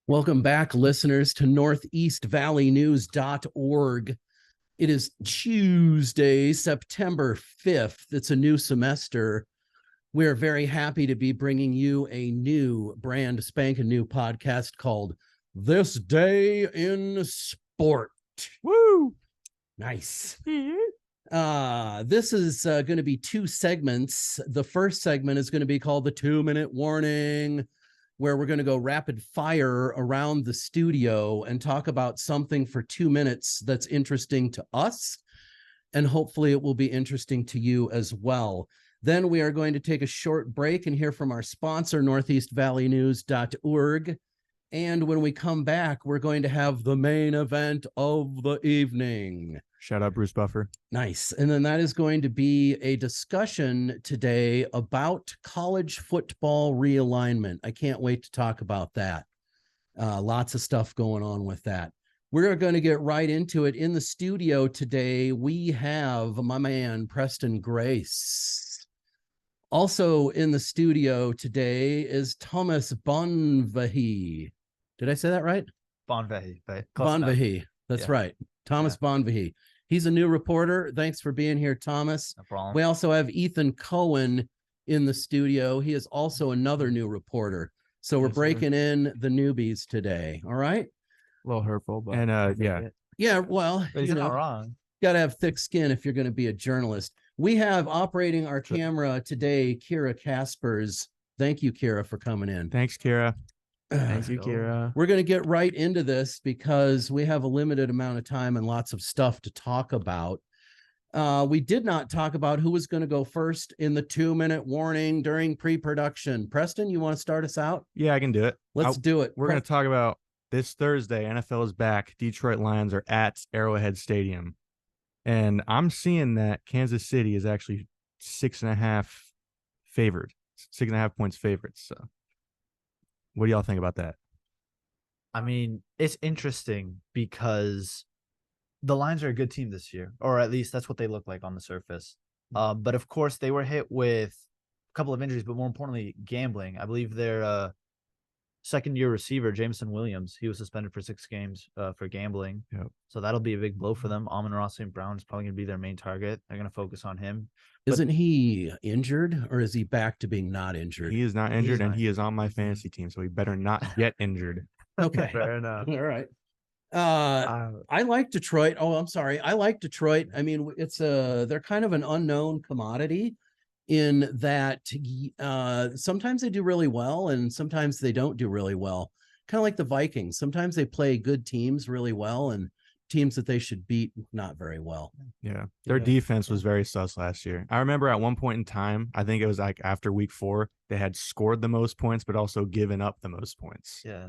Welcome back, listeners, to northeastvalleynews.org. It is Tuesday, September 5th. It's a new semester. We're very happy to be bringing you a new brand spanking new podcast called This Day in Sport. Woo! Nice. This is going to be two segments. The first segment is going to be called the 2-minute warning, where we're going to go rapid fire around the studio and talk about something for 2 minutes that's interesting to us. And hopefully it will be interesting to you as well. Then we are going to take a short break and hear from our sponsor, northeastvalleynews.org. And when we come back, we're going to have the main event of the evening. Shout out Bruce Buffer. Nice. And then that is going to be a discussion today about college football realignment. I can't wait to talk about that. Lots of stuff going on with that. We're going to get right into it. In the studio today, we have my man, Preston Grace. Also in the studio today is Thomas Bonvehi. Did I say that right? Bonvehi. Bonvehi. That's right. Thomas Bonvehi. He's a new reporter. Thanks for being here, Thomas. No problem. We also have Ethan Cohen in the studio. He is also another new reporter. So we're breaking in the newbies today. All right. A little hurtful, but Yeah, well, But he's not wrong. Got to have thick skin if you're going to be a journalist. We have operating our camera today, Kira Caspers. Thank you, Kira, for coming in. Thanks, Kira. Thank you, Kira. We're going to get right into this because we have a limited amount of time and lots of stuff to talk about. We did not talk about who was going to go first in the 2-minute warning during pre-production. Preston, you want to start us out? Yeah, I can do it. Let's do it. We're going to talk about this Thursday. NFL is back. Detroit Lions are at Arrowhead Stadium. And I'm seeing that Kansas City is actually 6.5 favored, 6.5 points favored. So what do y'all think about that? I mean, it's interesting because the Lions are a good team this year, or at least that's what they look like on the surface. But of course, they were hit with a couple of injuries, but more importantly, gambling. I believe their second-year receiver, Jameson Williams, he was suspended for 6 games for gambling. Yep. So that'll be a big blow for them. Amon-Ra St. Brown is probably going to be their main target. They're going to focus on him. Isn't he injured, or is he back to being not injured? He is not injured, and he is on my fantasy team, so he better not get injured. Okay. Fair enough. All right. I like Detroit. Oh, I'm sorry. I like Detroit. I mean, they're kind of an unknown commodity in that sometimes they do really well and sometimes they don't do really well. Kind of like the Vikings. Sometimes they play good teams really well and teams that they should beat not very well. Yeah. Their defense was very sus last year. I remember at one point in time, I think it was like after week 4, they had scored the most points, but also given up the most points. Yeah.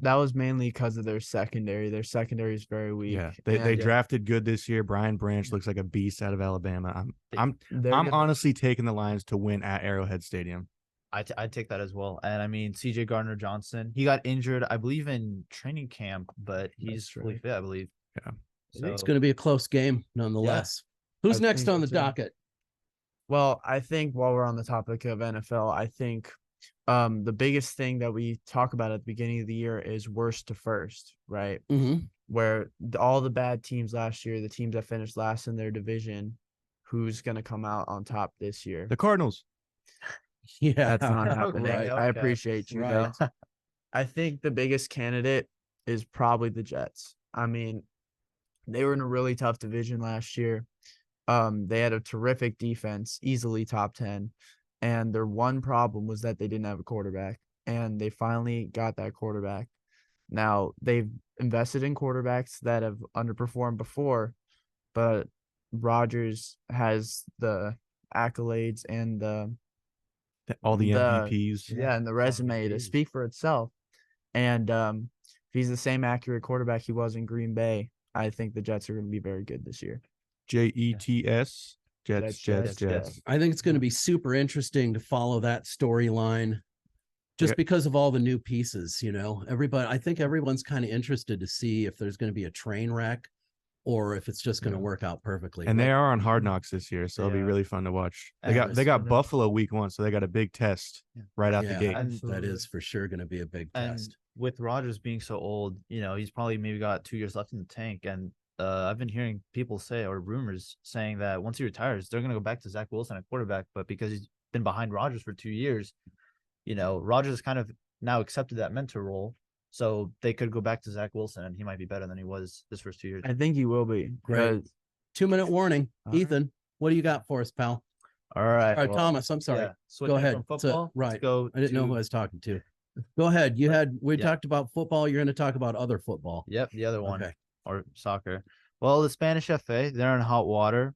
That was mainly because of their secondary. Their secondary is very weak. Yeah. They drafted good this year. Brian Branch looks like a beast out of Alabama. I'm honestly taking the Lions to win at Arrowhead Stadium. I'd take that as well. And I mean, CJ Gardner-Johnson, he got injured, I believe, in training camp, but he's fully fit, I believe. Yeah. So, it's going to be a close game nonetheless. Yeah. Who's next on the docket? Well, I think while we're on the topic of NFL, I think the biggest thing that we talk about at the beginning of the year is worst to first, right? Mm-hmm. Where all the bad teams last year, the teams that finished last in their division, who's going to come out on top this year? The Cardinals. Yeah, that's not happening. Right. I appreciate you. Right. I think the biggest candidate is probably the Jets. I mean, they were in a really tough division last year. They had a terrific defense, easily top 10. And their one problem was that they didn't have a quarterback. And they finally got that quarterback. Now, they've invested in quarterbacks that have underperformed before, but Rodgers has the accolades and all the MVPs. Yeah, and the resume to speak for itself. And if he's the same accurate quarterback he was in Green Bay, I think the Jets are going to be very good this year. Jets. Jets. I think it's going to be super interesting to follow that storyline just because of all the new pieces, you know. I think everyone's kind of interested to see if there's going to be a train wreck or if it's just going to Yeah. work out perfectly. And they But- are on Hard Knocks this year, so it'll be They are. really fun to watch. And They got it's- Buffalo week 1, so they got a big test Yeah. right out the yeah, gate. And- that is for sure going to be a big And test. with Rodgers being so old, he's probably maybe got 2 years left in the tank. And I've been hearing people say, or rumors saying, that once he retires, they're going to go back to Zach Wilson at quarterback. But because he's been behind Rodgers for 2 years, Rodgers kind of now accepted that mentor role. So they could go back to Zach Wilson, and he might be better than he was this first 2 years. I think he will be. Great. 'cause 2-minute warning. All right. Ethan, what do you got for us, pal? All right. All right, well, Thomas, I'm sorry. yeah, switching ahead. from So- football. right. Let's go I didn't know to- who I was talking to. Go ahead. We Yeah. talked about football. You're going to talk about other football. Yep, the other one. Okay. Or soccer. Well, the Spanish FA, they're in hot water.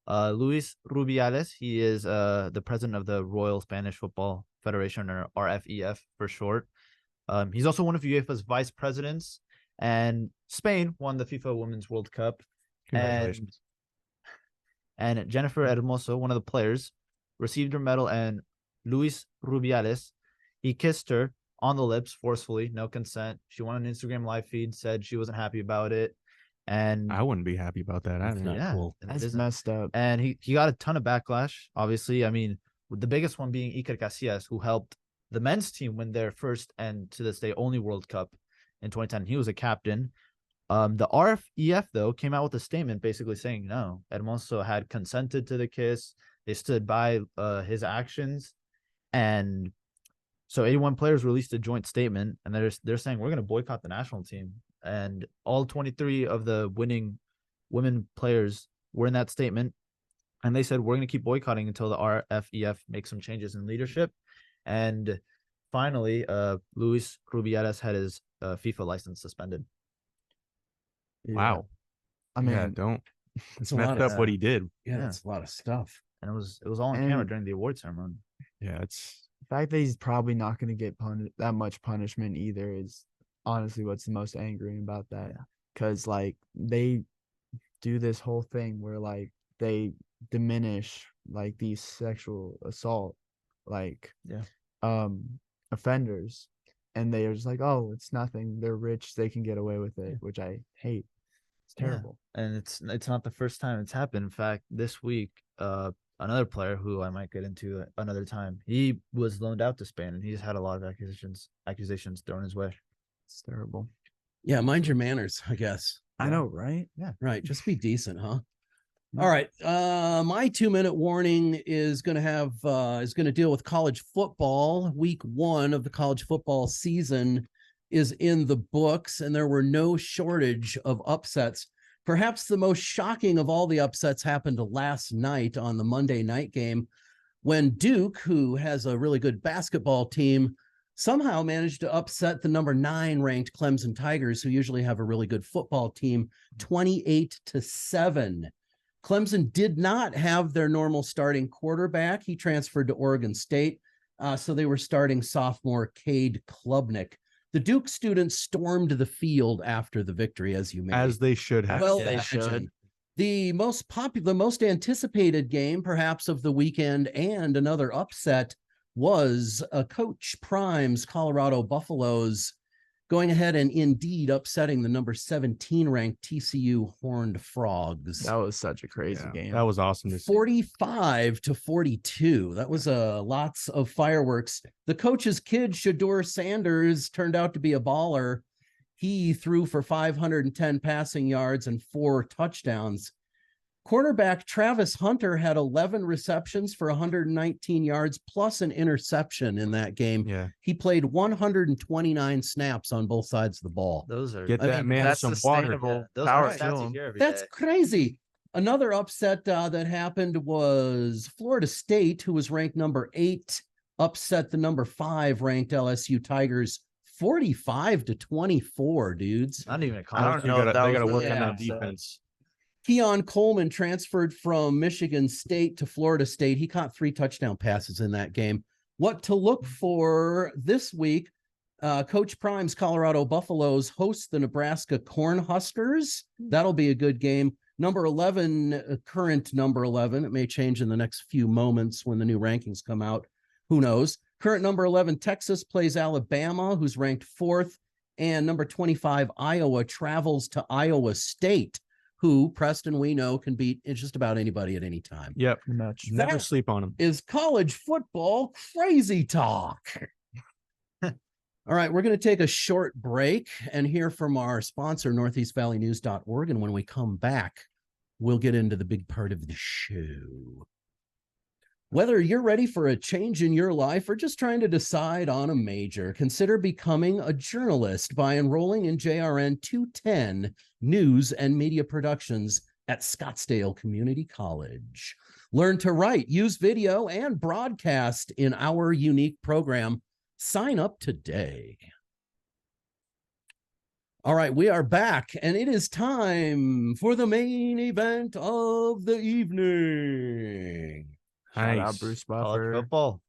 Luis Rubiales, he is the president of the Royal Spanish Football Federation, or RFEF for short. He's also one of UEFA's vice presidents, and Spain won the FIFA Women's World Cup. Congratulations. And Jennifer Hermoso, one of the players, received her medal, and Luis Rubiales, he kissed her on the lips forcefully, no consent. She went on an Instagram live feed, said she wasn't happy about it. And I wouldn't be happy about that. That's either. not yeah, cool. and it that's isn't. messed up. And he got a ton of backlash, obviously. I mean, with the biggest one being Iker Casillas, who helped the men's team win their first and to this day only World Cup in 2010. He was a captain. The RFEF, though, came out with a statement basically saying, no, Hermoso had consented to the kiss. They stood by his actions. And so 81 players released a joint statement, and they're saying, we're going to boycott the national team. And all 23 of the winning women players were in that statement. And they said, we're going to keep boycotting until the RFEF makes some changes in leadership. And finally, Luis Rubiales had his FIFA license suspended. Wow. I mean, yeah, don't. It's It's a lot messed of up what he did. Yeah, Yeah. that's a lot of stuff. And it was all on camera And- during the award ceremony. Yeah, it's the fact that he's probably not going to get that much punishment either is honestly what's the most angering about that. Yeah. Because like they do this whole thing where like they diminish like these sexual assault Yeah. offenders, and they're just like, oh, it's nothing, they're rich, they can get away with it, which I hate. It's Yeah. terrible. And it's not the first time it's happened. In fact, this week, another player who I might get into another time, he was loaned out to Spain, and he's had a lot of accusations thrown his way. It's terrible. Yeah, mind your manners, I guess. I know, right? Right. Just be decent, huh? Yeah. All right. My 2-minute warning is going to deal with college football. Week 1 of the college football season is in the books, and there were no shortage of upsets. Perhaps the most shocking of all the upsets happened last night on the Monday night game, when Duke, who has a really good basketball team, somehow managed to upset the number 9 ranked Clemson Tigers, who usually have a really good football team, 28-7. Clemson did not have their normal starting quarterback. He transferred to Oregon State, so they were starting sophomore Cade Klubnik. The Duke students stormed the field after the victory, as you may as they should have. well they imagine. should. The most popular, most anticipated game, perhaps of the weekend, and another upset, was Coach Prime's Colorado Buffaloes going ahead and indeed upsetting the number 17 ranked TCU Horned Frogs. That was such a crazy Yeah, game. that was awesome to see. 45-42. That was lots of fireworks. The coach's kid, Shador Sanders, turned out to be a baller. He threw for 510 passing yards and 4 touchdowns. Quarterback Travis Hunter had 11 receptions for 119 yards plus an interception in that game. Yeah, He played 129 snaps on both sides of the ball. Those are get I that mean, man that's some water. sustainable. those Power are to stats you him. hear every That's day. crazy. Another upset that happened was Florida State, who was ranked number 8, upset the number 5 ranked LSU Tigers 45-24, dudes. Not even a I don't college. know if that They was gotta work really on that upset. defense. Keon Coleman transferred from Michigan State to Florida State. He caught 3 touchdown passes in that game. What to look for this week? Coach Prime's Colorado Buffaloes host the Nebraska Cornhuskers. That'll be a good game. Number 11, current number 11. It may change in the next few moments when the new rankings come out. Who knows? Current number 11, Texas plays Alabama, who's ranked 4th. And number 25, Iowa travels to Iowa State, who Preston we know can beat just about anybody at any time. Yep. Pretty much. Never That sleep on them. is college football crazy talk. All right, we're going to take a short break and hear from our sponsor, northeastvalleynews.org. And when we come back, we'll get into the big part of the show. Whether you're ready for a change in your life or just trying to decide on a major, consider becoming a journalist by enrolling in JRN 210 News and Media Productions at Scottsdale Community College. Learn to write, use video, and broadcast in our unique program. Sign up today. All right, we are back, and it is time for the main event of the evening. Shout Nice. out Bruce College Buffer. football.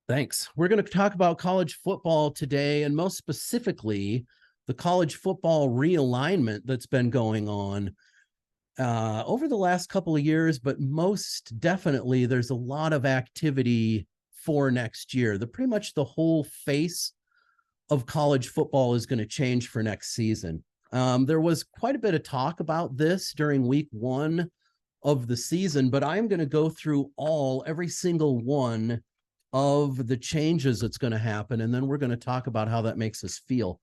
Thanks. We're going to talk about college football today, and most specifically, the college football realignment that's been going on over the last couple of years, but most definitely there's a lot of activity for next year. Pretty much the whole face of college football is going to change for next season. There was quite a bit of talk about this during week 1 of the season, but I'm going to go through every single one of the changes that's going to happen, and then we're going to talk about how that makes us feel.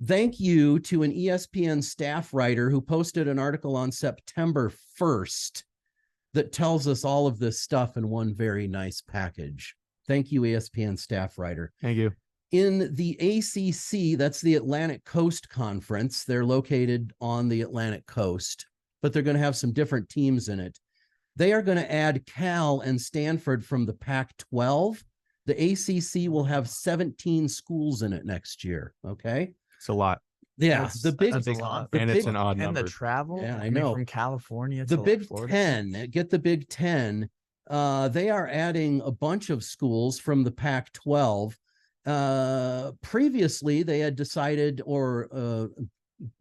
Thank you to an ESPN staff writer who posted an article on September 1st that tells us all of this stuff in one very nice package. Thank you, ESPN staff writer. Thank you. In the ACC, that's the Atlantic Coast Conference. They're located on the Atlantic Coast, but they're going to have some different teams in it. They are going to add Cal and Stanford from the Pac-12. The ACC will have 17 schools in it next year. Okay. It's a lot. Yeah. That's The Big a big lot. conference. And it's an odd And number. the travel. Yeah, I mean, know. from California The to Big Florida. 10, get the Big 10. They are adding a bunch of schools from the Pac-12. Previously, they had decided, or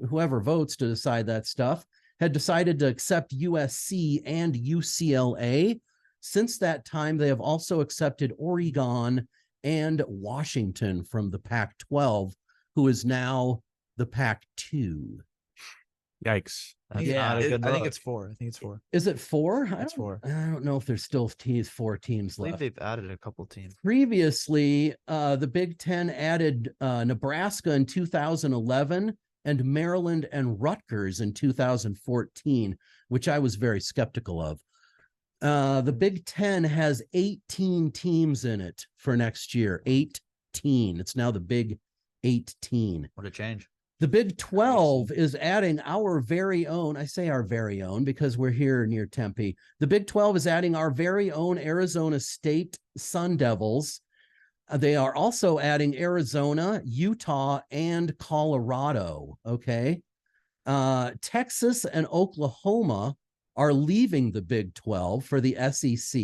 whoever votes to decide that stuff, had decided to accept USC and UCLA. Since that time, they have also accepted Oregon and Washington from the Pac-12, who is now the Pac-2. Yikes. That's Yeah, not a good I think look. it's 4. I think it's 4. Is it 4? It's 4. I don't know if there's still 4 teams I believe left. they've added a couple teams. Previously, the Big 10 added Nebraska in 2011 and Maryland and Rutgers in 2014, which I was very skeptical of. The Big 10 has 18 teams in it for next year. 18. It's now the Big 18. What a change. The Big 12 is adding our very own, I say our very own because we're here near Tempe. The Big 12 is adding our very own Arizona State Sun Devils. They are also adding Arizona, Utah, and Colorado. Okay. Texas and Oklahoma are leaving the Big 12 for the SEC.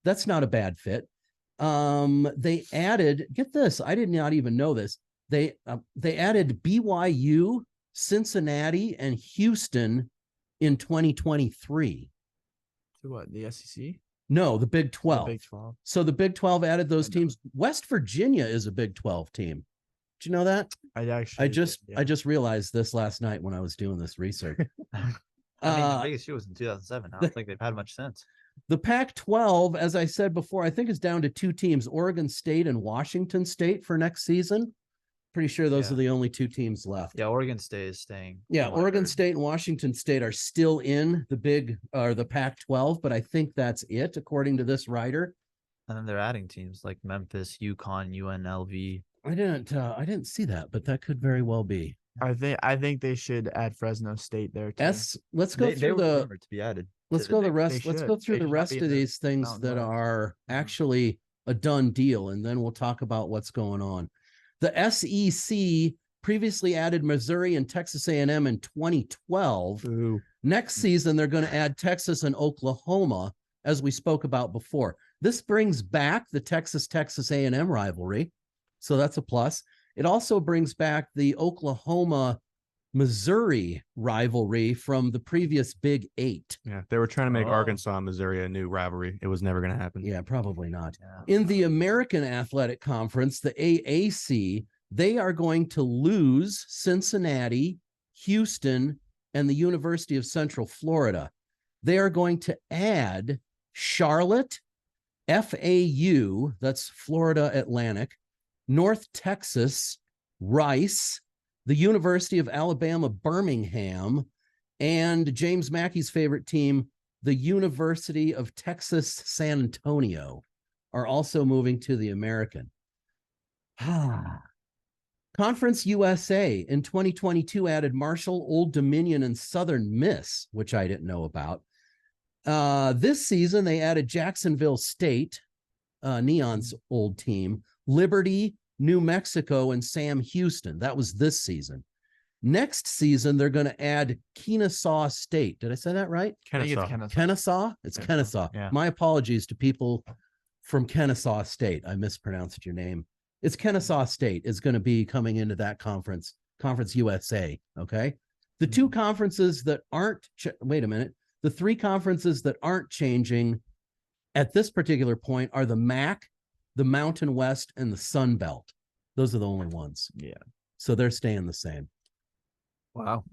That's not a bad fit. They added, get this, I did not even know this. They added BYU, Cincinnati, and Houston in 2023. To what? The SEC? No, the Big The 12. Big 12. So the Big 12 added those teams. West Virginia is a Big 12 team. Did you know that? I just realized this last night when I was doing this research. I mean, the biggest year was in 2007. I don't think they've had much since. The Pac-12, as I said before, I think is down to 2 teams, Oregon State and Washington State for next season. Pretty sure those Yeah. are the only 2 teams left. Yeah, Oregon State is staying. Yeah, from what I Oregon heard. State and Washington State are still in the Pac-12, but I think that's it, according to this writer. And then they're adding teams like Memphis, UConn, UNLV. I didn't see that, but that could very well be. I think they should add Fresno State there too. Let's go They through were the rumored to be added. let's to go the the Big- rest. they Let's go should. through They the should not rest be of in the these things Mountain that West. are Mhm. actually a done deal, and then we'll talk about what's going on. The SEC previously added Missouri and Texas A&M in 2012. Ooh. Next season, they're going to add Texas and Oklahoma, as we spoke about before. This brings back the Texas A&M rivalry, so that's a plus. It also brings back the Oklahoma-Missouri rivalry from the previous Big 8. Yeah, they were trying to make Oh. Arkansas and Missouri a new rivalry. It was never going to happen. Yeah, probably not. Yeah. In the American Athletic Conference, the AAC, they are going to lose Cincinnati, Houston, and the University of Central Florida. They are going to add Charlotte, FAU, that's Florida Atlantic, North Texas, Rice, the University of Alabama, Birmingham, and James Mackey's favorite team, the University of Texas, San Antonio, are also moving to the American. Conference USA in 2022 added Marshall, Old Dominion, and Southern Miss, which I didn't know about. This season, they added Jacksonville State, Neon's old team, Liberty, New Mexico, and Sam Houston. That was this season. Next season, they're going to add Kennesaw State. Did I say that right? I think it's Kennesaw. Kennesaw? It's Kennesaw. Yeah. My apologies to people from Kennesaw State. I mispronounced your name. It's Kennesaw State is going to be coming into that conference, Conference USA. Okay. The two conferences that aren't, wait a minute. The three conferences that aren't changing at this particular point are the MAC, the Mountain West, and the Sun Belt. Those are the only ones. Yeah. So they're staying the same. Wow.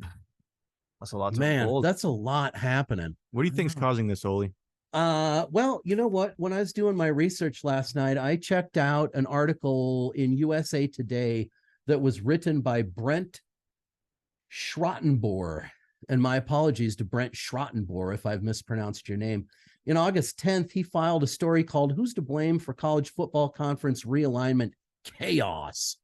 That's a lot to Man, unfold. that's a lot happening. What do you think's causing this, Ole? Well, you know what? When I was doing my research last night, I checked out an article in USA Today that was written by Brent Schrottenbohr. And my apologies to Brent Schrottenbohr if I've mispronounced your name. In August 10th, he filed a story called "Who's to Blame for College Football Conference Realignment Chaos?"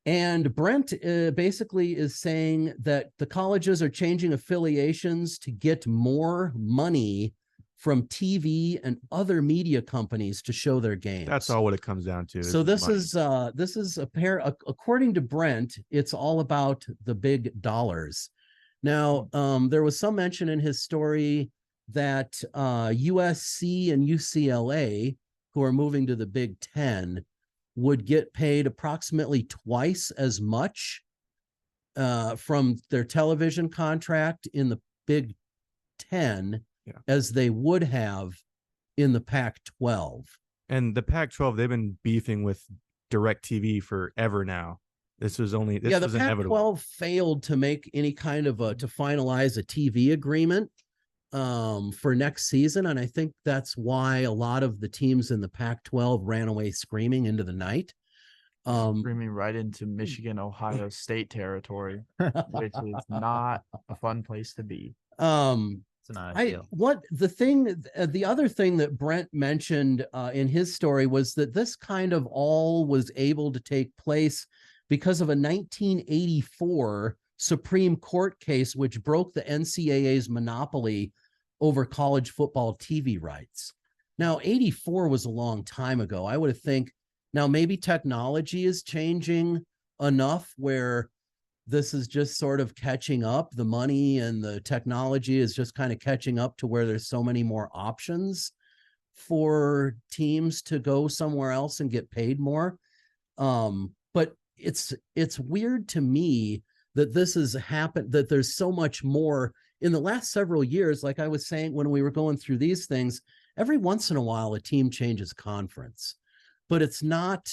And Brent basically is saying that the colleges are changing affiliations to get more money from TV and other media companies to show their games. That's all what it comes down to. So this is according to Brent, it's all about the big dollars. Now, there was some mention in his story that USC and UCLA, who are moving to the Big Ten, would get paid approximately twice as much from their television contract in the Big Ten as they would have in the Pac-12. And the Pac-12, they've been beefing with DirecTV forever now. This was the inevitable. Pac-12 failed to make any kind of to finalize a TV agreement for next season. And I think that's why a lot of the teams in the Pac-12 ran away screaming into the night. Screaming right into Michigan, Ohio State territory, which is not a fun place to be. It's not ideal. The other thing that Brent mentioned in his story was that this kind of all was able to take place because of a 1984 Supreme Court case, which broke the NCAA's monopoly over college football TV rights. Now, 84 was a long time ago. I would have think now maybe technology is changing enough where this is just sort of catching up. The money and the technology is just kind of catching up to where there's so many more options for teams to go somewhere else and get paid more. But it's weird to me that this has happened, that there's so much more in the last several years. Like I was saying, when we were going through these things, every once in a while, a team changes conference, but it's not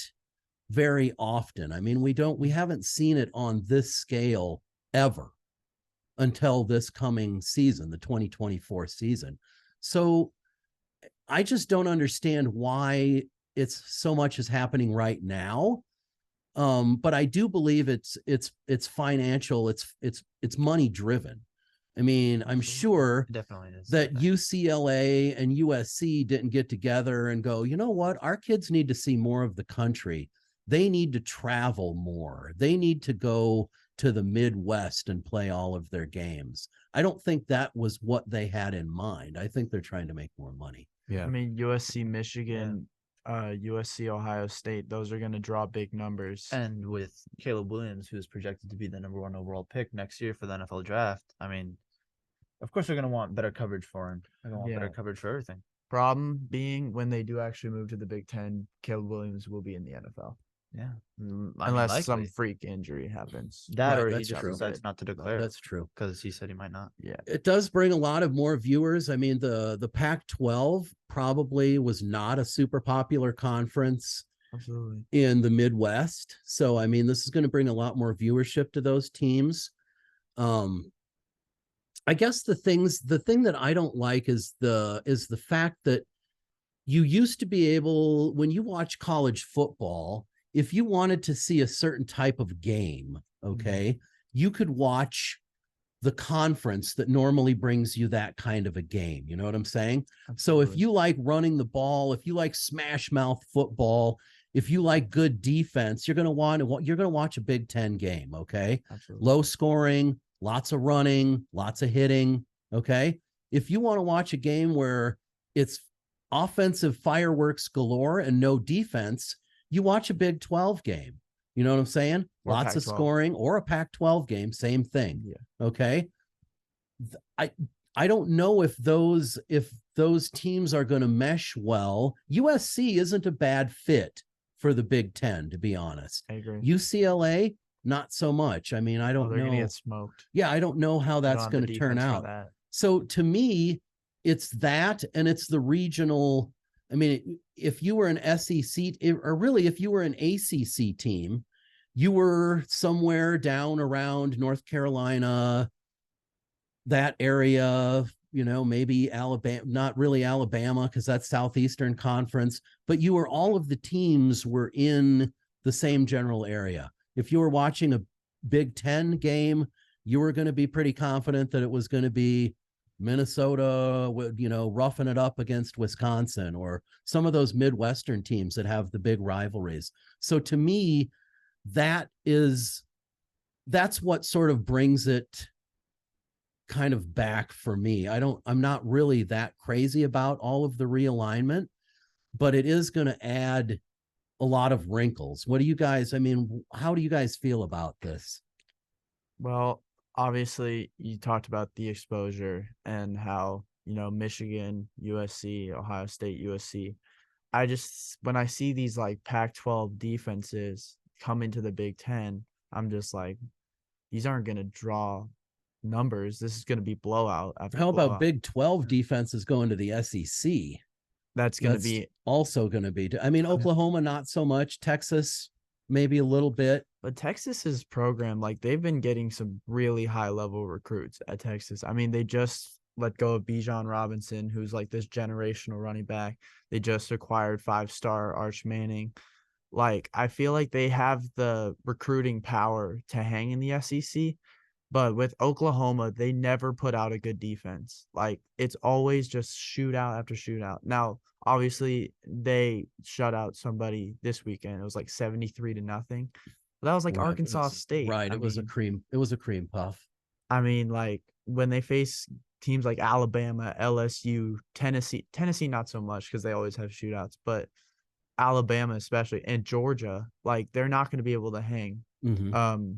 very often. I mean, we haven't seen it on this scale ever until this coming season, the 2024 season. So I just don't understand why it's so much is happening right now. But I do believe it's financial. It's money driven. I mean, I'm sure It definitely is. that UCLA and USC didn't get together and go, you know what? Our kids need to see more of the country. They need to travel more. They need to go to the Midwest and play all of their games. I don't think that was what they had in mind. I think they're trying to make more money. Yeah. I mean, USC, Michigan, USC, Ohio State, those are going to draw big numbers. And with Caleb Williams, who's projected to be the #1 overall pick next year for the NFL draft, I mean, of course they're going to want better coverage for him. They're going to want better coverage for everything. Problem being, when they do actually move to the Big Ten, Caleb Williams will be in the NFL. Yeah. Unless some freak injury happens. That Right, or he that's just true. decides not to declare That's true. because he said he might not. Yeah. It does bring a lot of more viewers. I mean, the Pac-12 probably was not a super popular conference Absolutely. in the Midwest. So, I mean, this is going to bring a lot more viewership to those teams. I guess the thing that I don't like is the fact that you used to be able, when you watch college football, if you wanted to see a certain type of game, okay, you could watch the conference that normally brings you that kind of a game. You know what I'm saying? So if you like running the ball, if you like smash mouth football, if you like good defense, you're going to watch a Big Ten game. Okay. Absolutely. Low scoring, lots of running, lots of hitting. Okay. If you want to watch a game where it's offensive fireworks galore and no defense, you watch a Big 12 game. You know what I'm saying? Or Lots of Pac-12. scoring, or a Pac-12 game, same thing. Yeah. Okay. I don't know if those teams are going to mesh well. USC isn't a bad fit for the Big Ten, to be honest. I agree. UCLA, not so much. I mean, I don't They're know. gonna get smoked. Yeah, I don't know how They don't that's have going the to turn defense for out. that. So to me, it's that, and it's the regional. I mean, if you were an SEC, or really if you were an ACC team, you were somewhere down around North Carolina, that area, you know, maybe Alabama, not really Alabama, because that's Southeastern Conference, but all of the teams were in the same general area. If you were watching a Big Ten game, you were going to be pretty confident that it was going to be Minnesota, you know, roughing it up against Wisconsin, or some of those Midwestern teams that have the big rivalries. So to me, that's what sort of brings it kind of back for me. I'm not really that crazy about all of the realignment, but it is going to add a lot of wrinkles. What do you guys, I mean, how do you guys feel about this? Well, obviously, you talked about the exposure and how, you know, Michigan, USC, Ohio State, USC. When I see these like Pac-12 defenses come into the Big Ten, I'm just like, these aren't going to draw numbers. This is going to be blowout after How blowout. about Big 12 defenses going to the SEC? That's going to be also going to be, I mean, Oklahoma, not so much. Texas, maybe a little bit. But Texas's program, like, they've been getting some really high level recruits at Texas. I mean, they just let go of Bijan Robinson, who's like this generational running back. They just acquired 5-star Arch Manning. Like, I feel like they have the recruiting power to hang in the SEC. But with Oklahoma, they never put out a good defense. Like, it's always just shootout after shootout. Now, obviously, they shut out somebody this weekend. It was like 73-0. But that was like Right, Arkansas State. Right. It was a cream puff. I mean, like, when they face teams like Alabama, LSU, Tennessee, not so much because they always have shootouts, but Alabama especially, and Georgia, like, they're not going to be able to hang. Mm-hmm.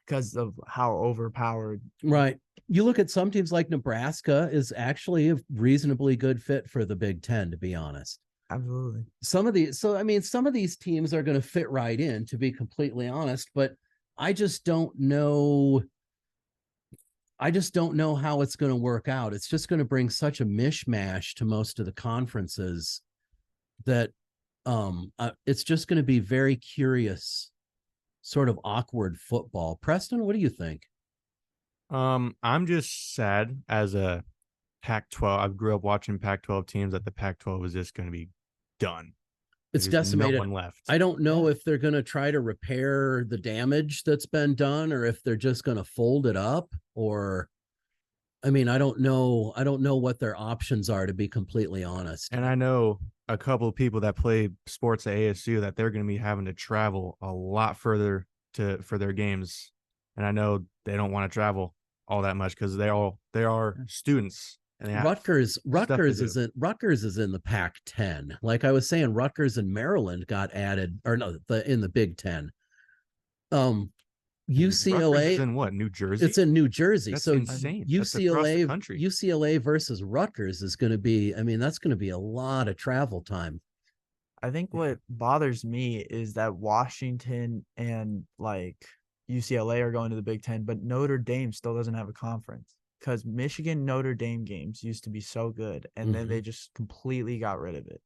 Because of how overpowered. Right. You look at some teams like Nebraska is actually a reasonably good fit for the Big Ten, to be honest. Absolutely. Some of these teams are going to fit right in, to be completely honest, but I just don't know. I just don't know how it's going to work out. It's just going to bring such a mishmash to most of the conferences that it's just going to be very curious, sort of awkward football. Preston, what do you think? I'm just sad as a Pac-12. I grew up watching Pac-12 teams that the Pac-12 is just going to be done. It's There's decimated. No one left. I don't know if they're going to try to repair the damage that's been done, or if they're just going to fold it up, or I mean, I don't know what their options are, to be completely honest. And I know a couple of people that play sports at ASU that they're going to be having to travel a lot further for their games. And I know they don't want to travel all that much because they are students. And Rutgers is in the Pac-10. Like I was saying, Rutgers and Maryland got added, or no, in the Big Ten. UCLA is in what, New Jersey? It's in New Jersey. That's so insane. UCLA versus Rutgers is going to be, I mean, that's going to be a lot of travel time. I think what bothers me is that Washington and like UCLA are going to the Big Ten, but Notre Dame still doesn't have a conference, because Michigan Notre Dame games used to be so good, and then they just completely got rid of it.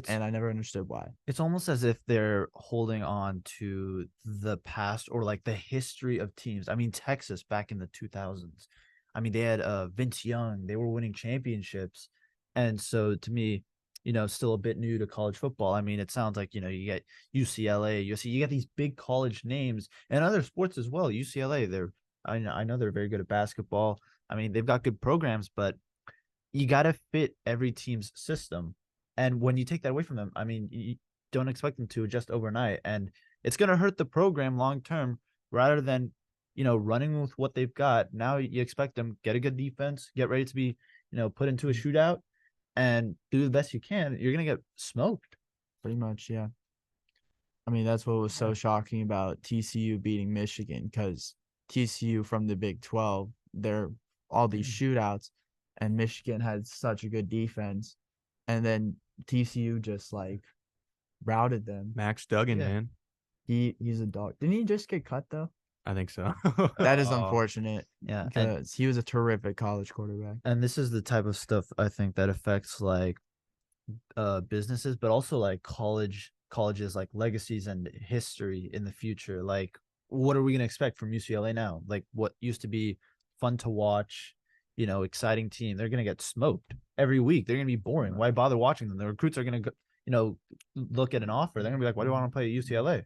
And I never understood why. It's almost as if they're holding on to the past or like the history of teams. I mean, Texas back in the 2000s I mean, they had Vince Young. They were winning championships. And so to me, still a bit new to college football. I mean, it sounds like, you get UCLA, USC, you get these big college names and other sports as well. UCLA, I know they're very good at basketball. I mean, they've got good programs, but you got to fit every team's system. And when you take that away from them, I mean, you don't expect them to adjust overnight. And it's going to hurt the program long term rather than, running with what they've got. Now you expect them get a good defense, get ready to be, put into a shootout and do the best you can. You're going to get smoked. Pretty much, yeah. I mean, that's what was so shocking about TCU beating Michigan, because TCU from the Big 12, they're all these shootouts, and Michigan had such a good defense, and then TCU just like routed them. Max Duggan, Yeah. man. He's a dog. Didn't he just get cut though? I think so. That is Oh. unfortunate Yeah. because he was a terrific college quarterback. And this is the type of stuff I think that affects like businesses, but also like colleges like legacies and history in the future. Like, what are we going to expect from UCLA now? Like, what used to be fun to watch, exciting team, they're going to get smoked every week. They're going to be boring. Why bother watching them? The recruits are going to go, look at an offer. They're going to be like, why do I want to play at UCLA?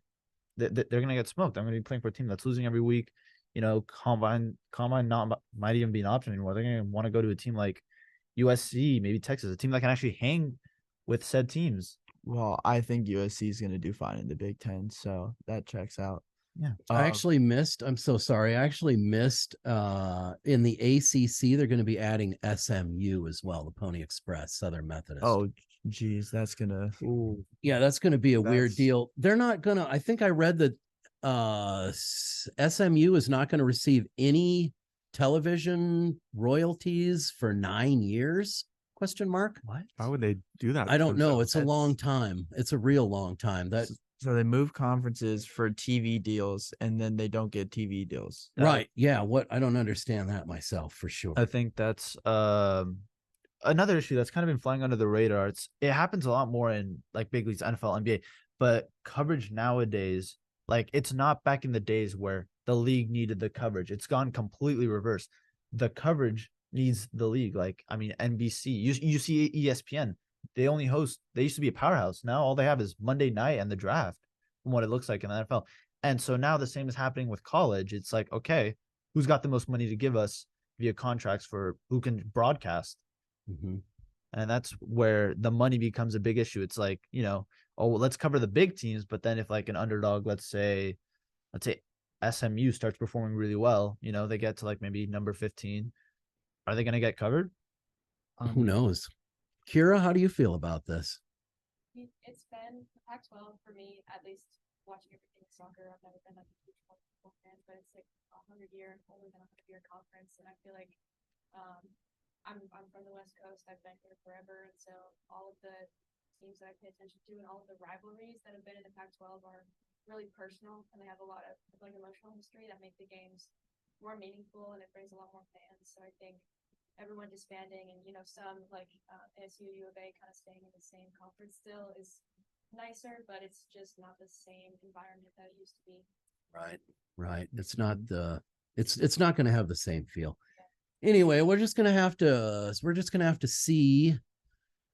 They're going to get smoked. I'm going to be playing for a team that's losing every week. Combine might even be an option anymore. They're going to want to go to a team like USC, maybe Texas, a team that can actually hang with said teams. Well, I think USC is going to do fine in the Big Ten, so that checks out. Yeah. I actually missed. I'm so sorry. I actually missed in the ACC. They're going to be adding SMU as well, the Pony Express, Southern Methodist. Oh, geez, that's gonna. Ooh. Yeah, that's going to be a weird That's- deal. They're not going to. I think I read that SMU is not going to receive any television royalties for 9 years. Question mark. What? Why would they do that? I don't know. themselves? It's a long time. It's a real long time. That So they move conferences for TV deals, and then they don't get TV deals. right. Yeah. What I don't understand that myself for sure. I think that's another issue that's kind of been flying under the radar. It happens a lot more in like big leagues, NFL, NBA, but coverage nowadays, like it's not back in the days where the league needed the coverage. It's gone completely reverse. The coverage needs the league. Like, I mean, NBC, you see ESPN, they used to be a powerhouse. Now all they have is Monday night and the draft from what it looks like in the NFL. And so now the same is happening with college. It's like, okay, who's got the most money to give us via contracts for who can broadcast? Mhm. And that's where the money becomes a big issue. It's like, oh, well, let's cover the big teams. But then if like an underdog, let's say SMU starts performing really well, they get to like maybe number 15. Are they going to get covered? Who knows? Kira, how do you feel about this? It's been Pac-12 for me, at least watching everything in soccer. I've never been a huge football fan, but it's like 100-year, older than 100-year conference, and I feel like I'm from the West Coast. I've been here forever, and so all of the teams that I pay attention to and all of the rivalries that have been in the Pac-12 are really personal, and they have a lot of like emotional history that make the games more meaningful, and it brings a lot more fans. So I think everyone disbanding and some like ASU, U of A kind of staying in the same conference still is nicer, but it's just not the same environment that it used to be. Right. It's not it's not going to have the same feel. Anyway, we're just going to have to see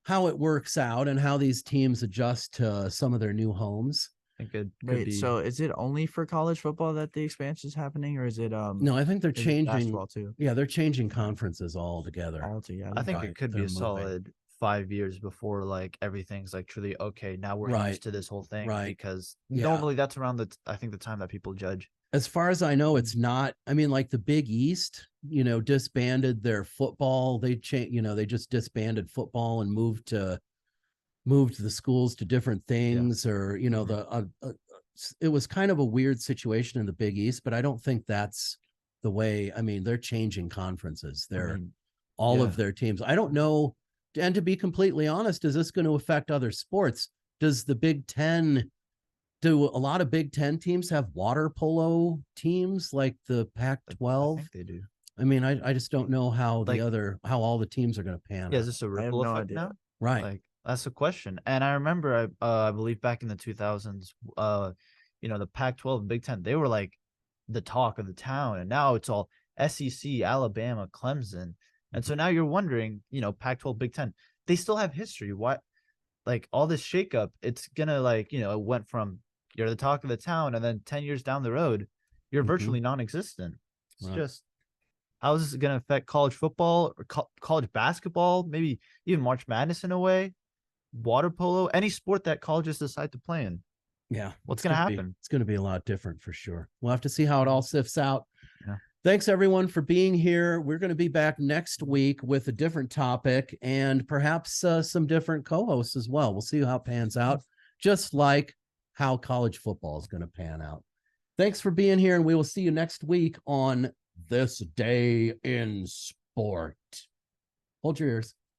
how it works out and how these teams adjust to some of their new homes. I think it could Wait, be. so is it only for college football that the expansion is happening, or is it No, I think they're is it changing. basketball too? Yeah, they're changing conferences altogether. Altogether. I think Right, it could be they're a moving. solid 5 years before like everything's like truly okay. Now we're Right. used to this whole thing, Right. because Yeah. normally that's around I think the time that people judge. As far as I know, it's not. I mean, like the Big East, disbanded their football. They they just disbanded football and moved the schools to different things, or it was kind of a weird situation in the Big East. But I don't think that's the way. I mean, they're changing conferences. They're all of their teams. I don't know. And to be completely honest, is this going to affect other sports? Does the Big Ten? Do a lot of Big Ten teams have water polo teams like the I Pac-12? think they do. I mean, I just don't know how Like- how all the teams are going to pan Yeah, out. is this a I have ripple no effect idea. now? Right. Like, that's the question. And I remember, I believe back in the 2000s, the Pac-12 and Big Ten, they were like the talk of the town, and now it's all SEC, Alabama, Clemson. And so now you're wondering, Pac-12, Big Ten, they still have history. What, like all this shakeup, it's gonna it went from you're the talk of the town, and then 10 years down the road, you're virtually non-existent. It's just, how is this gonna affect college football or college basketball? Maybe even March Madness in a way, water polo, any sport that colleges decide to play in. Yeah. What's going to happen? It's going to be a lot different for sure. We'll have to see how it all sifts out. Yeah. Thanks everyone for being here. We're going to be back next week with a different topic and perhaps some different co-hosts as well. We'll see how it pans out, just like how college football is going to pan out. Thanks for being here, and we will see you next week on This Day in Sport. Hold your ears.